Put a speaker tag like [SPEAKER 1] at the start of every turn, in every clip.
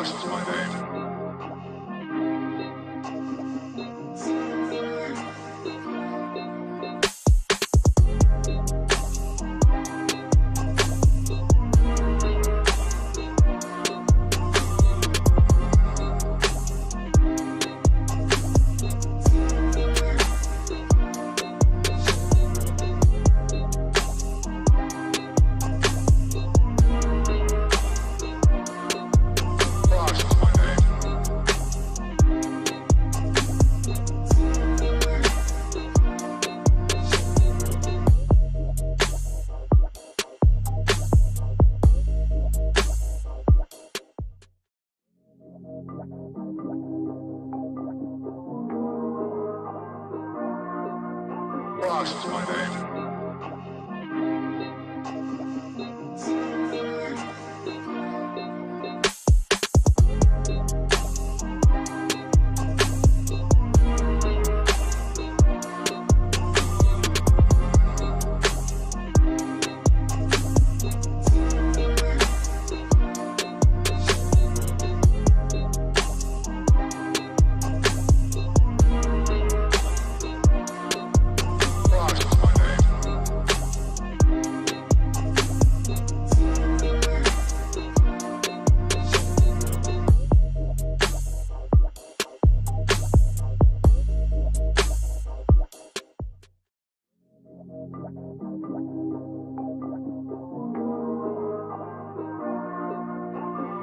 [SPEAKER 1] Ross is my name. Ross is my name.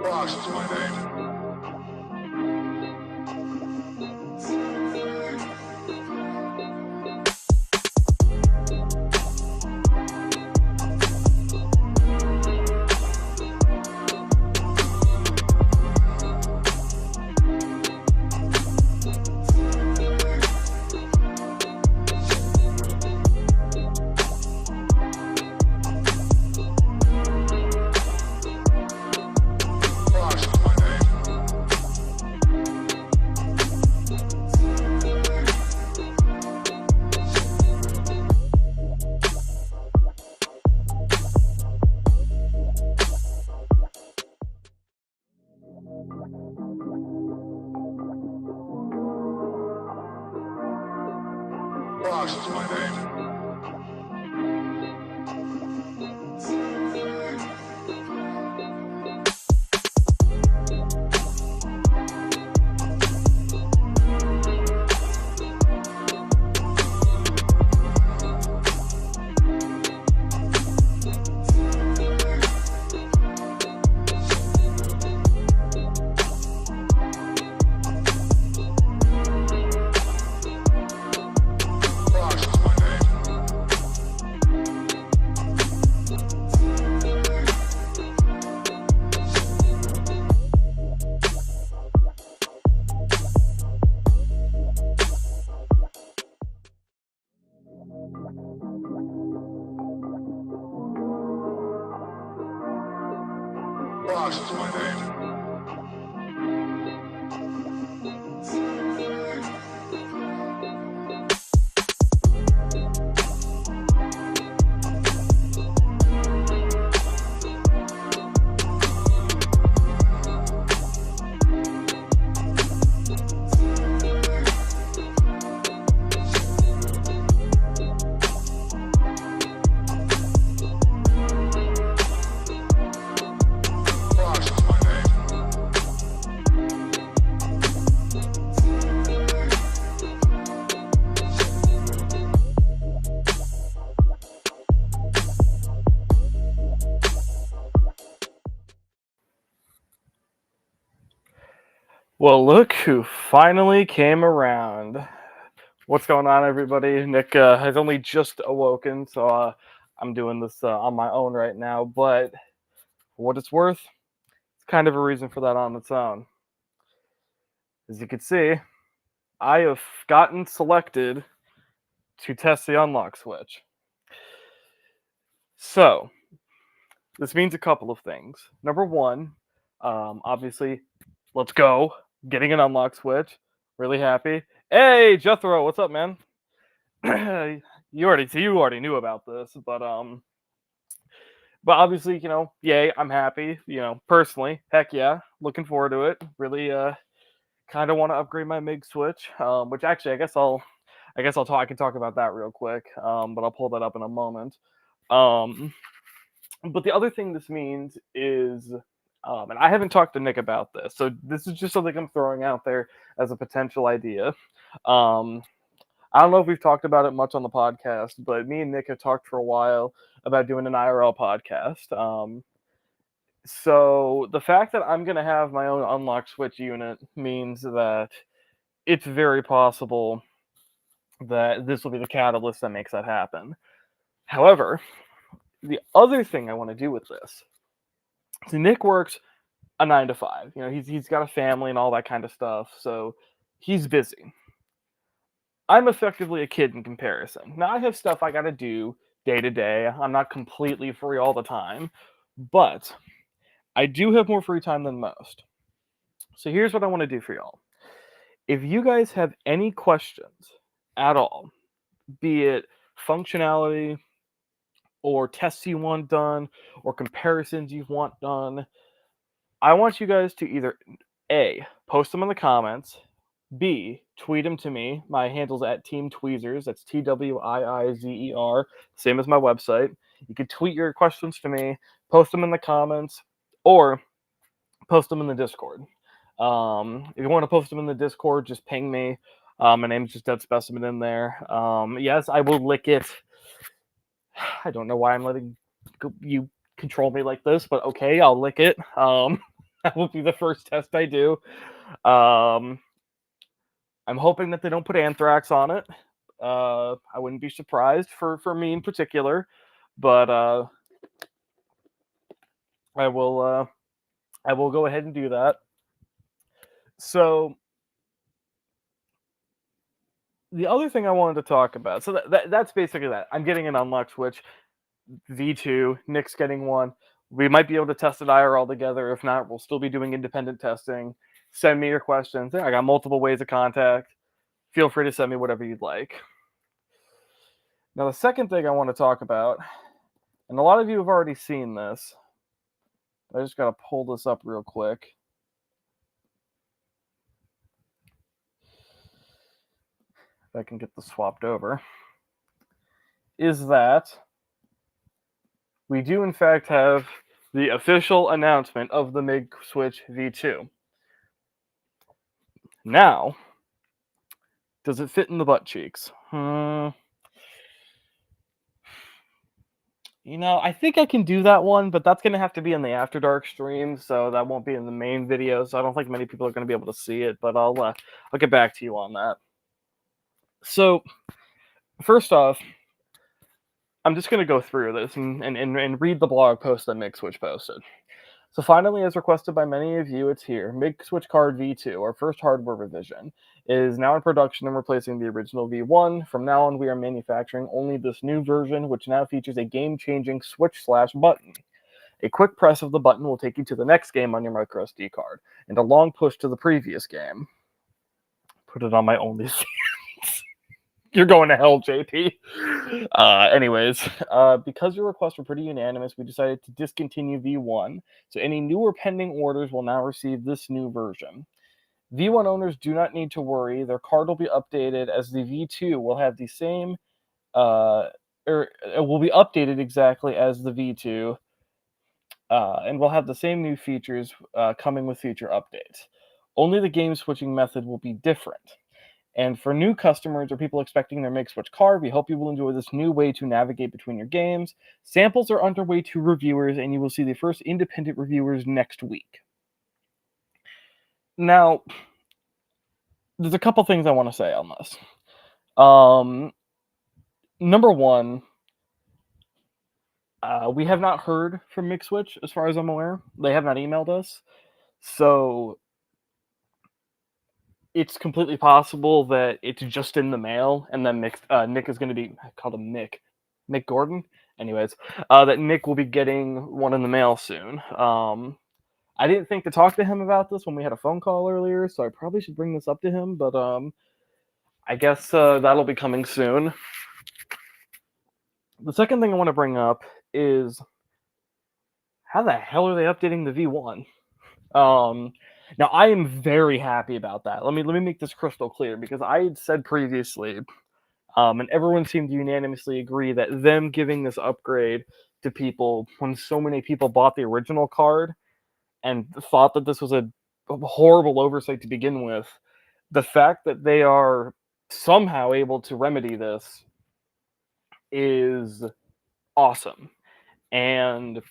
[SPEAKER 1] Ross is my name. Ross is my name. Ross is my name.
[SPEAKER 2] Well, look who finally came around. What's going on, everybody? Nick has only just awoken, so I'm doing this on my own right now. But for what it's worth, it's kind of a reason for that on its own. As you can see, I have gotten selected to test the UnlockSwitch. So, this means a couple of things. Number one, obviously, let's go. Getting an UnlockSwitch. Really happy. Hey, Jethro, what's up, man? you already knew about this, but But obviously, yay, I'm happy. Personally, heck yeah, looking forward to it. Really, kind of want to upgrade my MIG switch. Which actually, I guess I'll talk. I can talk about that real quick. But I'll pull that up in a moment. Um, but the other thing this means is, and I haven't talked to Nick about this, so this is just something I'm throwing out there as a potential idea. Um, I don't know if we've talked about it much on the podcast, but me and Nick have talked for a while about doing an IRL podcast. So the fact that I'm going to have my own UnlockSwitch unit means that it's very possible that this will be the catalyst that makes that happen. However, the other thing I want to do with this, so Nick works a 9 to 5. He's got a family and all that kind of stuff, so he's busy. I'm effectively a kid in comparison. Now I have stuff I got to do day to day. I'm not completely free all the time, but I do have more free time than most. So here's what I want to do for y'all. If you guys have any questions at all, be it functionality or tests you want done or comparisons you want done, I want you guys to either A, post them in the comments, B, tweet them to me. My handle's at Team Tweezers. That's TWIIZER, same as my website. You can tweet your questions to me, post them in the comments, or post them in the Discord. If you want to post them in the Discord, just ping me. My name's just Dead Specimen in there. Yes, I will lick it. I don't know why I'm letting you control me like this, but okay, I'll lick it. That will be the first test I do. I'm hoping that they don't put anthrax on it. I wouldn't be surprised for me in particular, but I will go ahead and do that. So the other thing I wanted to talk about, so that's basically that. I'm getting an UnlockSwitch V2. Nick's getting one. We might be able to test it IRL together. If not, we'll still be doing independent testing. Send me your questions. I got multiple ways of contact. Feel free to send me whatever you'd like. Now, the second thing I want to talk about, and a lot of you have already seen this. I just got to pull this up real quick. If I can get this swapped over. Is that we do, in fact, have the official announcement of the MIG Switch V2. Now, does it fit in the butt cheeks? I think I can do that one, but that's going to have to be in the After Dark stream, so that won't be in the main video, so I don't think many people are going to be able to see it, but I'll get back to you on that. So, first off, I'm just going to go through this and read the blog post that MIGSwitch posted. So finally, as requested by many of you, it's here. MIGSwitch Card V2, our first hardware revision, is now in production and replacing the original V1. From now on, we are manufacturing only this new version, which now features a game-changing switch/button. A quick press of the button will take you to the next game on your microSD card, and a long push to the previous game. Put it on my only You're going to hell, JP. Anyways, because your requests were pretty unanimous, we decided to discontinue V1. So any new or pending orders will now receive this new version. V1 owners do not need to worry. Their card will be updated as the V2 will have the same, or it will be updated exactly as the V2, and will have the same new features coming with future updates. Only the game switching method will be different. And for new customers or people expecting their MIGSwitch card, we hope you will enjoy this new way to navigate between your games. Samples are underway to reviewers, and you will see the first independent reviewers next week. Now, there's a couple things I want to say on this. Number one, we have not heard from MIGSwitch, as far as I'm aware. They have not emailed us. So it's completely possible that it's just in the mail, and then Nick is going to be, I called him Mick Gordon. Anyways, that Nick will be getting one in the mail soon. I didn't think to talk to him about this when we had a phone call earlier, so I probably should bring this up to him, but I guess that'll be coming soon. The second thing I want to bring up is how the hell are they updating the V1? Now I am very happy about that. Let me make this crystal clear, because I had said previously, and everyone seemed to unanimously agree that them giving this upgrade to people when so many people bought the original card and thought that this was a horrible oversight to begin with, the fact that they are somehow able to remedy this is awesome. And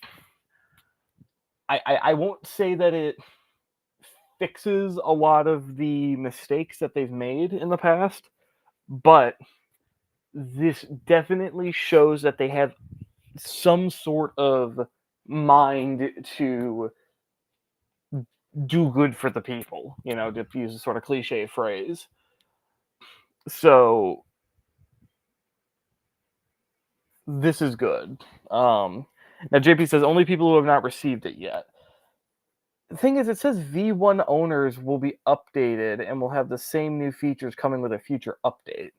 [SPEAKER 2] I won't say that it fixes a lot of the mistakes that they've made in the past, but this definitely shows that they have some sort of mind to do good for the people, to use a sort of cliche phrase. So this is good. Now JP says only people who have not received it yet. The thing is, it says V1 owners will be updated and will have the same new features coming with a future update,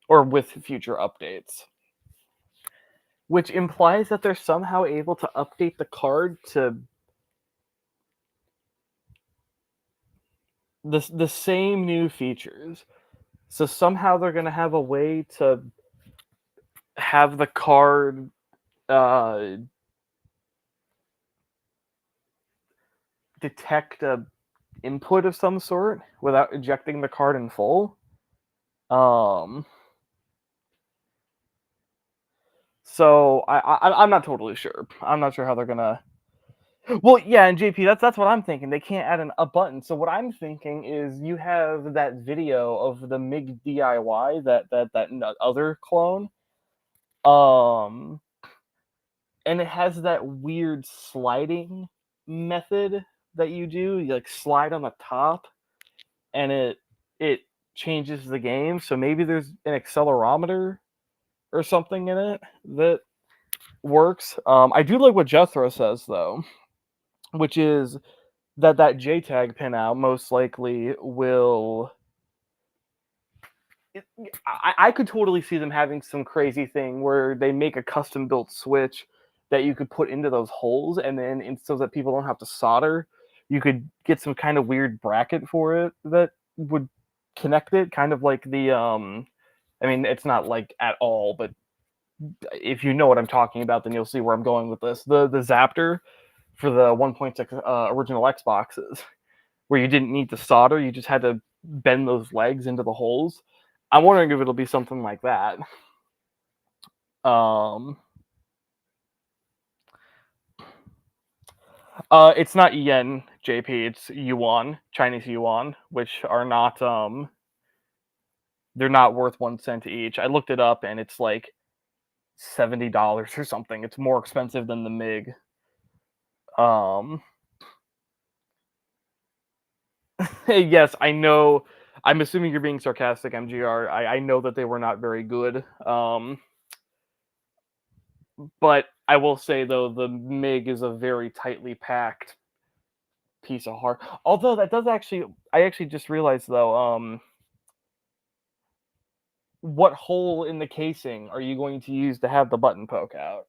[SPEAKER 2] or with future updates, which implies that they're somehow able to update the card to the same new features. So somehow they're going to have a way to have the card detect a input of some sort without ejecting the card in full. So I'm not totally sure. I'm not sure how they're gonna. Well, yeah, and JP, that's what I'm thinking. They can't add a button. So what I'm thinking is you have that video of the MIG DIY, that other clone, and it has that weird sliding method that you do. You like slide on the top, and it changes the game. So maybe there's an accelerometer or something in it that works. I do like what Jethro says though, which is that JTAG pinout most likely will. I could totally see them having some crazy thing where they make a custom built switch that you could put into those holes, and then so that people don't have to solder, you could get some kind of weird bracket for it that would connect it, kind of like the I mean, it's not like at all, but if you know what I'm talking about, then you'll see where I'm going with this. The Zaptor for the 1.6 original Xboxes, where you didn't need to solder, you just had to bend those legs into the holes. I'm wondering if it'll be something like that. It's not yen, JP. It's yuan, Chinese yuan, which are not they're not worth 1 cent each. I looked it up, and it's like $70 or something. It's more expensive than the MiG. Yes, I know. I'm assuming you're being sarcastic, MGR. I know that they were not very good. But I will say though, the MiG is a very tightly packed piece of hardware. Although that does actually, I actually just realized though, what hole in the casing are you going to use to have the button poke out?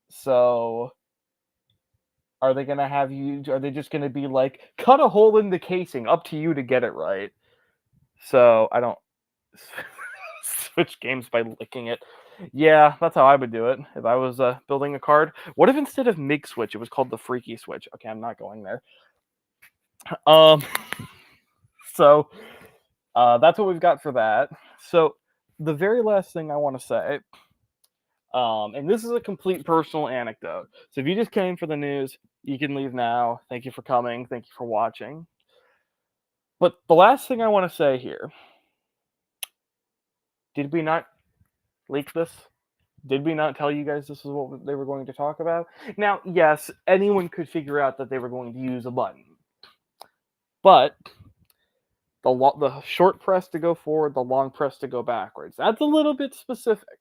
[SPEAKER 2] So are they gonna have you? Are they just gonna be like, cut a hole in the casing? Up to you to get it right. So I don't switch games by licking it. Yeah, that's how I would do it if I was building a card. What if instead of MIG switch, it was called the freaky switch? Okay, I'm not going there. So that's what we've got for that. So the very last thing I want to say, and this is a complete personal anecdote. So if you just came for the news, you can leave now. Thank you for coming. Thank you for watching. But the last thing I want to say here, did we not leak this? Did we not tell you guys this is what they were going to talk about? Now, yes, anyone could figure out that they were going to use a button. But the short press to go forward, the long press to go backwards. That's a little bit specific.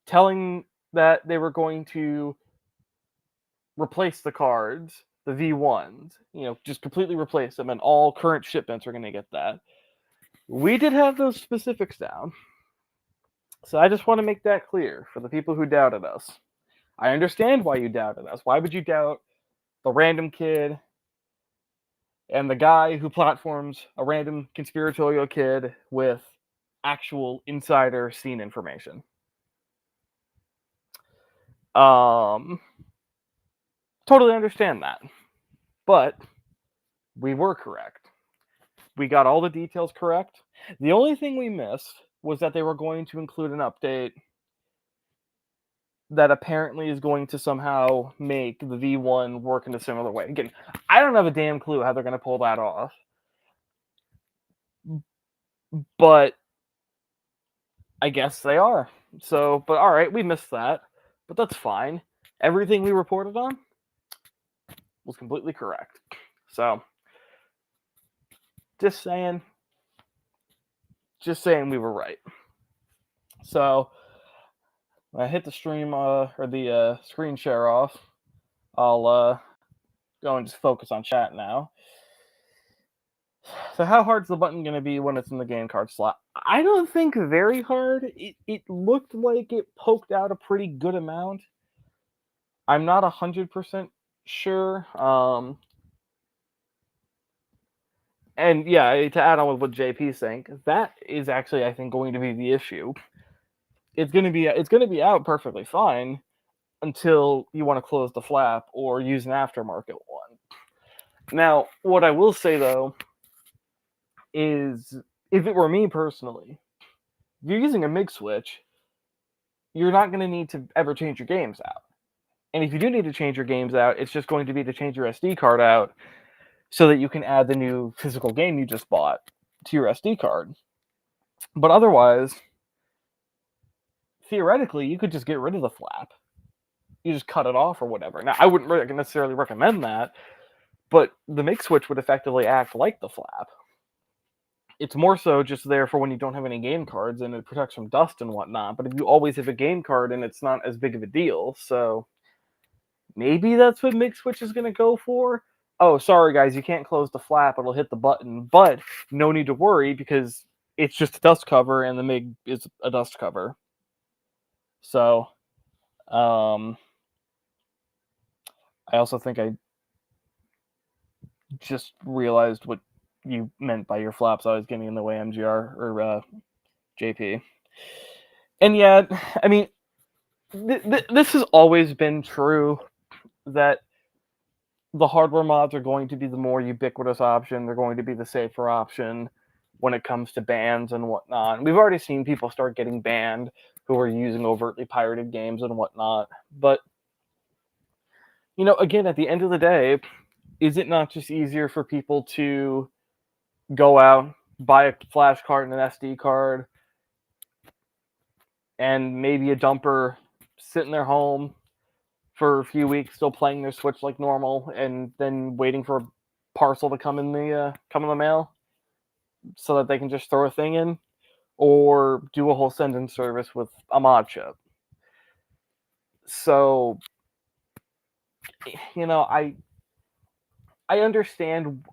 [SPEAKER 2] Telling that they were going to replace the cards, the V1s, just completely replace them, and all current shipments are going to get that. We did have those specifics down. So I just want to make that clear for the people who doubted us. I understand why you doubted us. Why would you doubt the random kid and the guy who platforms a random conspiratorial kid with actual insider scene information? Totally understand that. But we were correct. We got all the details correct. The only thing we missed was that they were going to include an update that apparently is going to somehow make the V1 work in a similar way. Again, I don't have a damn clue how they're going to pull that off. But I guess they are. So, but all right, we missed that. But that's fine. Everything we reported on was completely correct. So, just saying we were right. So, when I hit the stream or the screen share off, I'll go and just focus on chat now. So how hard's the button going to be when it's in the game card slot? I don't think very hard. It looked like it poked out a pretty good amount. I'm not 100% sure. And yeah, to add on with what JP's saying, that is actually, I think, going to be the issue. It's going to be out perfectly fine until you want to close the flap or use an aftermarket one. Now, what I will say though is, if it were me personally, if you're using a MIG switch, you're not going to need to ever change your games out. And if you do need to change your games out, it's just going to be to change your SD card out so that you can add the new physical game you just bought to your SD card. But otherwise, theoretically, you could just get rid of the flap. You just cut it off or whatever. Now, I wouldn't necessarily recommend that, but the MIG switch would effectively act like the flap. It's more so just there for when you don't have any game cards, and it protects from dust and whatnot. But if you always have a game card, and it's not as big of a deal, so maybe that's what MIG switch is going to go for. Oh, sorry guys, you can't close the flap; it'll hit the button. But no need to worry because it's just a dust cover, and the MIG is a dust cover. So, I also think I just realized what you meant by your flaps always getting in the way, MGR or JP. And yeah, I mean, this has always been true that the hardware mods are going to be the more ubiquitous option. They're going to be the safer option when it comes to bans and whatnot. We've already seen people start getting banned who are using overtly pirated games and whatnot. But, you know, again, at the end of the day, is it not just easier for people to go out, buy a flash card and an SD card, and maybe a dumper, sit in their home for a few weeks, still playing their Switch like normal, and then waiting for a parcel to come in the mail, so that they can just throw a thing in, or do a whole send-in service with a mod chip? So, you know, I understand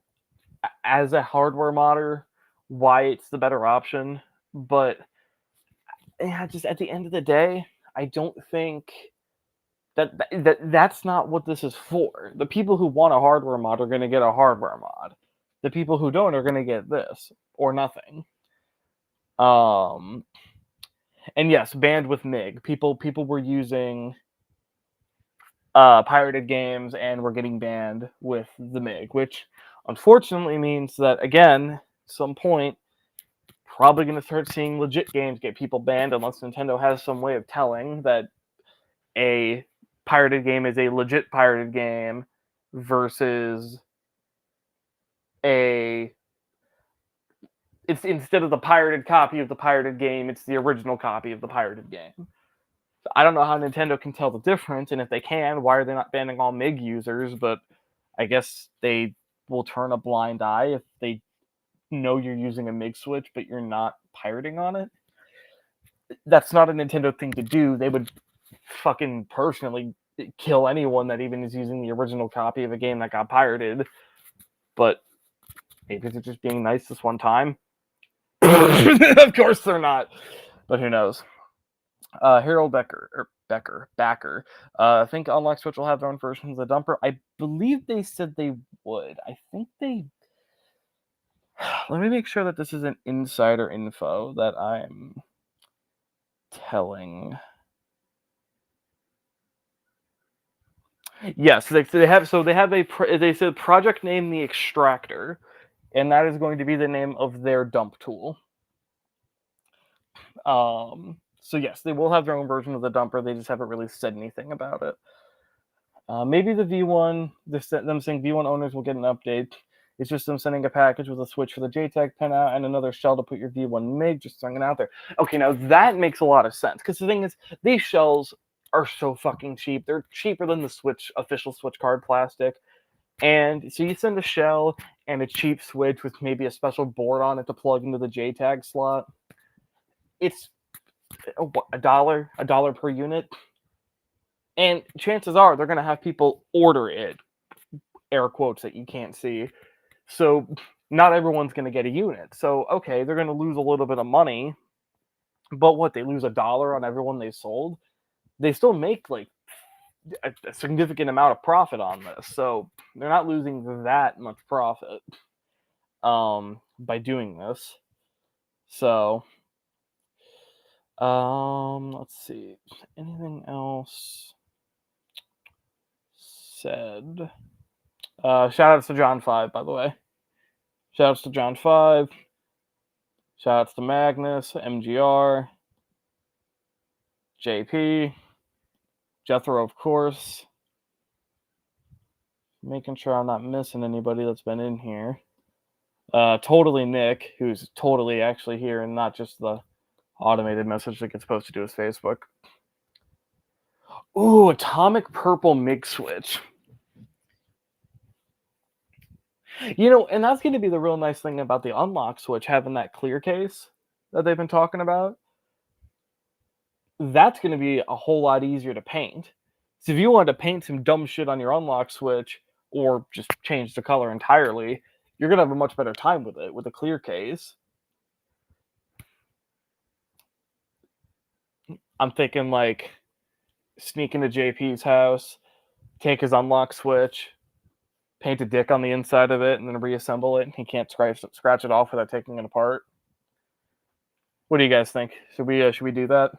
[SPEAKER 2] as a hardware modder why it's the better option, but yeah, just at the end of the day, I don't think that's not what this is for. The people who want a hardware mod are going to get a hardware mod. The people who don't are going to get this or nothing. And yes, banned with MIG. People were using pirated games and were getting banned with the MIG, which unfortunately means that, again, at some point, probably going to start seeing legit games get people banned unless Nintendo has some way of telling that a pirated game is a legit pirated game versus it's instead of the pirated copy of the pirated game, it's the original copy of the pirated game. So I don't know how Nintendo can tell the difference, and if they can, why are they not banning all MIG users? But I guess they will turn a blind eye if they know you're using a MIG switch, but you're not pirating on it. That's not a Nintendo thing to do. They would fucking personally kill anyone that even is using the original copy of a game that got pirated. But maybe they're just being nice this one time. Of course they're not. But who knows? Harold Backer. I think UnlockSwitch will have their own versions of the dumper. I believe they said they would. I think they. Let me make sure that this isn't insider info that I'm telling. Yes, they have. So they have they said project name the Extractor, and that is going to be the name of their dump tool. So yes, they will have their own version of the dumper. They just haven't really said anything about it. Maybe the V1, them saying V1 owners will get an update. It's just them sending a package with a switch for the JTAG pinout and another shell to put your V1 MIG, just throwing it out there. Okay, now that makes a lot of sense, because the thing is, these shells are so fucking cheap. They're cheaper than the Switch official Switch card plastic. And so you send a shell and a cheap switch with maybe a special board on it to plug into the JTAG slot. It's a dollar per unit. And chances are they're going to have people order it, air quotes that you can't see. So not everyone's going to get a unit. So, okay, they're going to lose a little bit of money. But what, they lose $1 on everyone they sold? They still make like a significant amount of profit on this. So they're not losing that much profit by doing this. So let's see. Anything else said? Shout outs to John 5, by the way. Shout outs to John 5. Shout outs to Magnus, MGR, JP, Jethro, of course. Making sure I'm not missing anybody that's been in here. Totally Nick, who's totally actually here and not just the automated message that gets posted to his Facebook. Ooh, Atomic Purple MIG switch. You know, and that's going to be the real nice thing about the UnlockSwitch, having that clear case that they've been talking about. That's going to be a whole lot easier to paint. So if you want to paint some dumb shit on your UnlockSwitch or just change the color entirely, you're going to have a much better time with it with a clear case. I'm thinking like sneak into JP's house, take his UnlockSwitch, paint a dick on the inside of it, and then reassemble it. And he can't scratch it off without taking it apart. What do you guys think? Should we do that?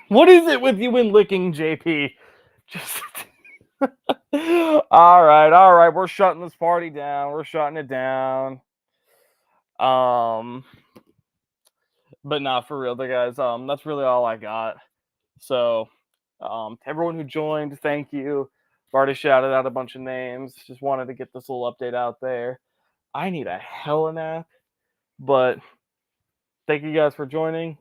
[SPEAKER 2] What is it with you and licking, JP? Just all right. We're shutting this party down. We're shutting it down. But not for real, guys. That's really all I got. So, to everyone who joined, thank you. I've already shouted out a bunch of names. Just wanted to get this little update out there. I need a hella nap, but thank you guys for joining.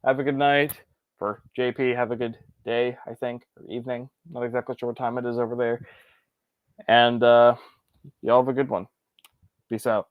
[SPEAKER 2] Have a good night. For JP, have a good day, I think, or evening. Not exactly sure what time it is over there. And y'all have a good one. Peace out.